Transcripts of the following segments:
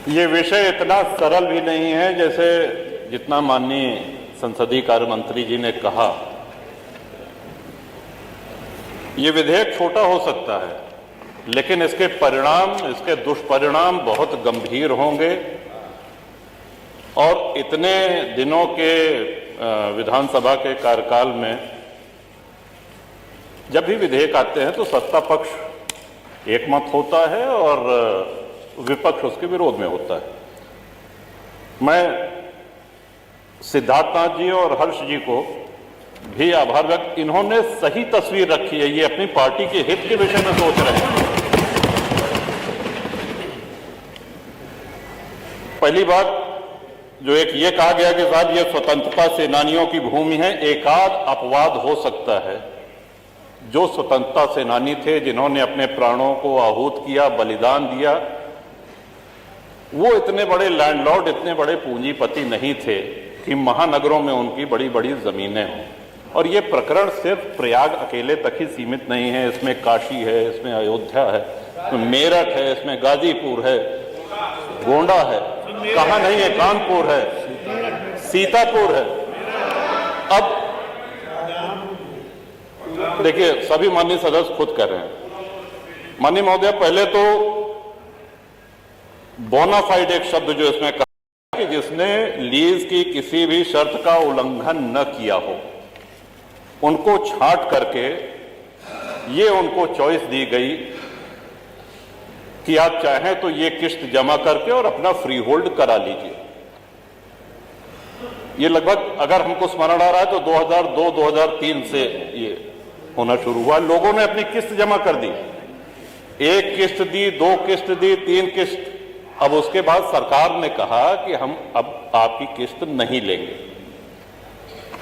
ये विषय इतना सरल भी नहीं है जैसे जितना माननीय संसदीय कार्य मंत्री जी ने कहा। ये विधेयक छोटा हो सकता है लेकिन इसके परिणाम, इसके दुष्परिणाम बहुत गंभीर होंगे और इतने दिनों के विधानसभा के कार्यकाल में जब भी विधेयक आते हैं तो सत्ता पक्ष एकमत होता है और विपक्ष उसके विरोध में होता है। मैं सिद्धार्थनाथ जी और हर्ष जी को भी आभार व्यक्त, इन्होंने सही तस्वीर रखी है, ये अपनी पार्टी के हित के विषय में सोच रहे हैं। पहली बात जो एक ये कहा गया कि साहब ये स्वतंत्रता सेनानियों की भूमि है, एकाध अपवाद हो सकता है। जो स्वतंत्रता सेनानी थे जिन्होंने अपने प्राणों को आहूत किया, बलिदान दिया, वो इतने बड़े लैंडलॉर्ड, इतने बड़े पूंजीपति नहीं थे कि महानगरों में उनकी बड़ी बड़ी जमीनें हों। और ये प्रकरण सिर्फ प्रयाग अकेले तक ही सीमित नहीं है, इसमें काशी है, इसमें अयोध्या है, इसमें मेरठ है, इसमें गाजीपुर है, गोंडा है, कहाँ नहीं है, कानपुर है, सीतापुर है। अब देखिए सभी माननीय सदस्य खुद कर रहे हैं। माननीय महोदय, पहले तो बोनाफाइड एक शब्द जो इसमें कहा कि जिसने लीज की किसी भी शर्त का उल्लंघन न किया हो, उनको छांट करके ये उनको चॉइस दी गई कि आप चाहें तो ये किस्त जमा करके और अपना फ्री होल्ड करा लीजिए। ये लगभग अगर हमको स्मरण आ रहा है तो 2002-2003 से ये होना शुरू हुआ। लोगों ने अपनी किस्त जमा कर दी, एक किस्त दी, दो किस्त दी, तीन किस्त। अब उसके बाद सरकार ने कहा कि हम अब आपकी किस्त नहीं लेंगे।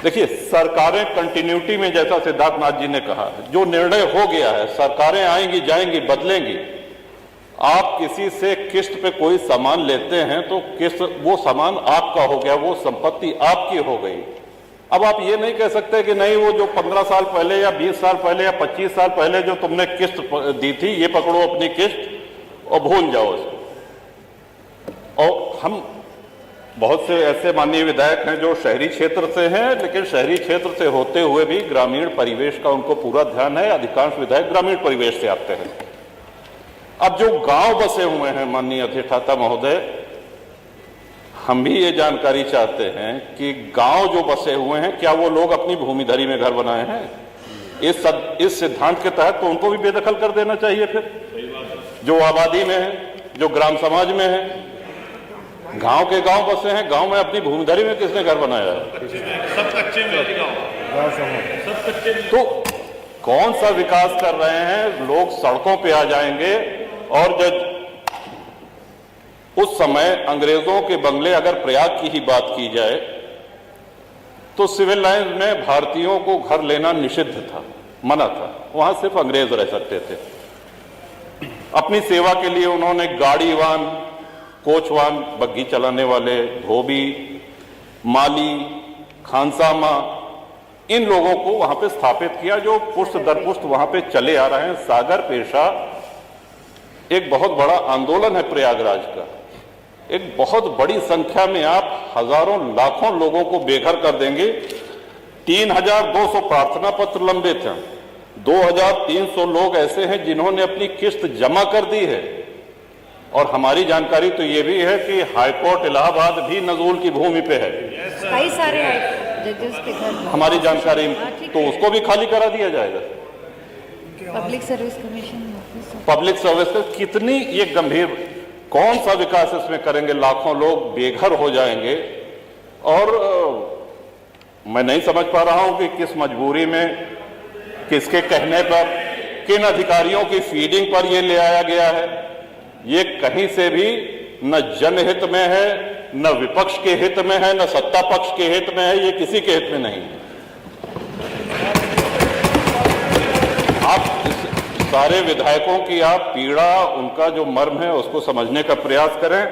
देखिए, सरकारें कंटिन्यूटी में, जैसा सिद्धार्थनाथ जी ने कहा, जो निर्णय हो गया है, सरकारें आएंगी जाएंगी बदलेंगी। आप किसी से किस्त पे कोई सामान लेते हैं तो किस्त, वो सामान आपका हो गया, वो संपत्ति आपकी हो गई। अब आप ये नहीं कह सकते कि नहीं, वो जो 15 साल पहले या 20 साल पहले या 25 साल पहले जो तुमने किस्त दी थी, ये पकड़ो अपनी किस्त और भूल जाओ इसको। और हम बहुत से ऐसे माननीय विधायक हैं जो शहरी क्षेत्र से हैं, लेकिन शहरी क्षेत्र से होते हुए भी ग्रामीण परिवेश का उनको पूरा ध्यान है। अधिकांश विधायक ग्रामीण परिवेश से आते हैं। अब जो गांव बसे हुए हैं, माननीय अधिष्ठाता महोदय, हम भी ये जानकारी चाहते हैं कि गांव जो बसे हुए हैं, क्या वो लोग अपनी भूमिधरी में घर बनाए हैं? इस सिद्धांत के तहत तो उनको भी बेदखल कर देना चाहिए। फिर जो आबादी में है, जो ग्राम समाज में है, गांव के गांव बसे हैं, गांव में अपनी भूमिधरी में किसने घर बनाया है? सब कच्चे में गांव। तो कौन सा विकास कर रहे हैं? लोग सड़कों पे आ जाएंगे। और जब उस समय अंग्रेजों के बंगले, अगर प्रयाग की ही बात की जाए तो सिविल लाइन में भारतीयों को घर लेना निषिद्ध था, मना था। वहां सिर्फ अंग्रेज रह सकते थे। अपनी सेवा के लिए उन्होंने गाड़ीवान, कोचवान, बग्घी चलाने वाले, धोबी, माली, खानसामा, इन लोगों को वहां पे स्थापित किया, जो पुष्ट दर पुष्ट वहां पे चले आ रहे हैं। सागर पेशा एक बहुत बड़ा आंदोलन है प्रयागराज का। एक बहुत बड़ी संख्या में आप हजारों लाखों लोगों को बेघर कर देंगे। 3200 प्रार्थना पत्र लंबित हैं। 2300 लोग ऐसे हैं जिन्होंने अपनी किस्त जमा कर दी है। और हमारी जानकारी तो ये भी है कि हाईकोर्ट इलाहाबाद भी नजूल की भूमि पे है। कई सारे जजेस के घर, हमारी जानकारी, तो उसको भी खाली करा दिया जाएगा। Public service commission, public service का कितनी ये गंभीर, कौन सा विकास इसमें करेंगे? लाखों लोग बेघर हो जाएंगे। और मैं नहीं समझ पा रहा हूं कि किस मजबूरी में, किसके कहने पर, किन अधिकारियों की फीडिंग पर ये ले आया गया है। ये कहीं से भी न जनहित में है, न विपक्ष के हित में है, न सत्ता पक्ष के हित में है। ये किसी के हित में नहीं है। आप सारे विधायकों की आप पीड़ा, उनका जो मर्म है, उसको समझने का प्रयास करें।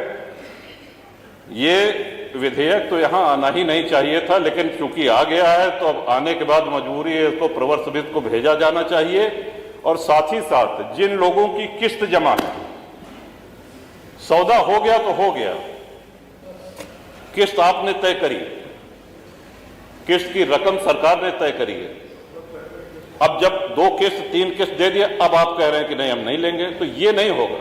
ये विधेयक तो यहां आना ही नहीं चाहिए था, लेकिन चूंकि आ गया है तो अब आने के बाद मजबूरी है, इसको प्रवर समिति को भेजा जाना चाहिए। और साथ ही साथ जिन लोगों की किस्त जमा है, सौदा हो गया तो हो गया, किस्त आपने तय करी, किस्त की रकम सरकार ने तय करी है। अब जब 2 किस्त 3 किस्त दे दिया, अब आप कह रहे हैं कि नहीं हम नहीं लेंगे, तो ये नहीं होगा,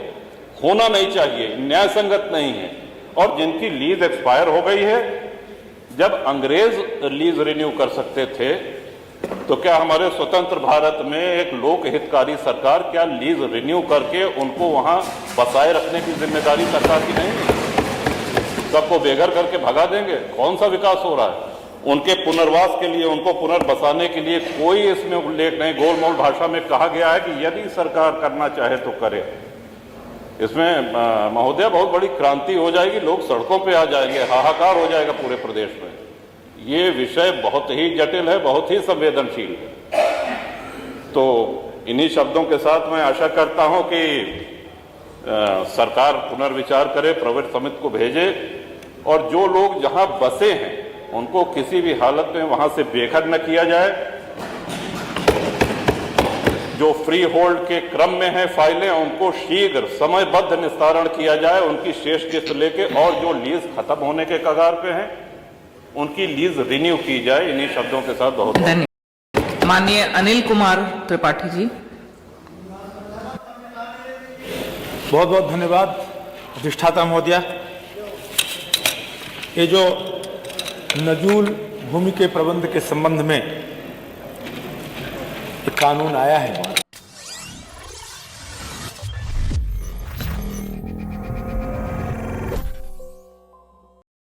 होना नहीं चाहिए, न्याय संगत नहीं है। और जिनकी लीज एक्सपायर हो गई है, जब अंग्रेज लीज रिन्यू कर सकते थे, तो क्या हमारे स्वतंत्र भारत में एक लोक हितकारी सरकार क्या लीज रिन्यू करके उनको वहां बसाए रखने की जिम्मेदारी सरकार की नहीं है? सबको बेघर करके भगा देंगे? कौन सा विकास हो रहा है? उनके पुनर्वास के लिए, उनको पुनर्बसाने के लिए कोई इसमें उल्लेख नहीं। गोलमोल भाषा में कहा गया है कि यदि सरकार करना चाहे तो करे। इसमें महोदय बहुत बड़ी क्रांति हो जाएगी, लोग सड़कों पे आ जाएंगे, हाहाकार हो जाएगा पूरे प्रदेश में। ये विषय बहुत ही जटिल है, बहुत ही संवेदनशील है। तो इन्हीं शब्दों के साथ मैं आशा करता हूं कि सरकार पुनर्विचार करे, प्रवर समिति को भेजे, और जो लोग जहां बसे हैं उनको किसी भी हालत में वहां से बेघर न किया जाए। जो फ्री होल्ड के क्रम में है फाइलें, उनको शीघ्र समयबद्ध निस्तारण किया जाए, उनकी शेष किस्त लेके, और जो लीज खत्म होने के कगार पे हैं उनकी लीज रिन्यू की जाए। इन्हीं शब्दों के साथ बहुत धन्यवाद। माननीय अनिल कुमार त्रिपाठी जी। बहुत बहुत धन्यवाद अधिष्ठाता महोदया। ये जो नजूल भूमि के प्रबंध के संबंध में एक कानून आया है,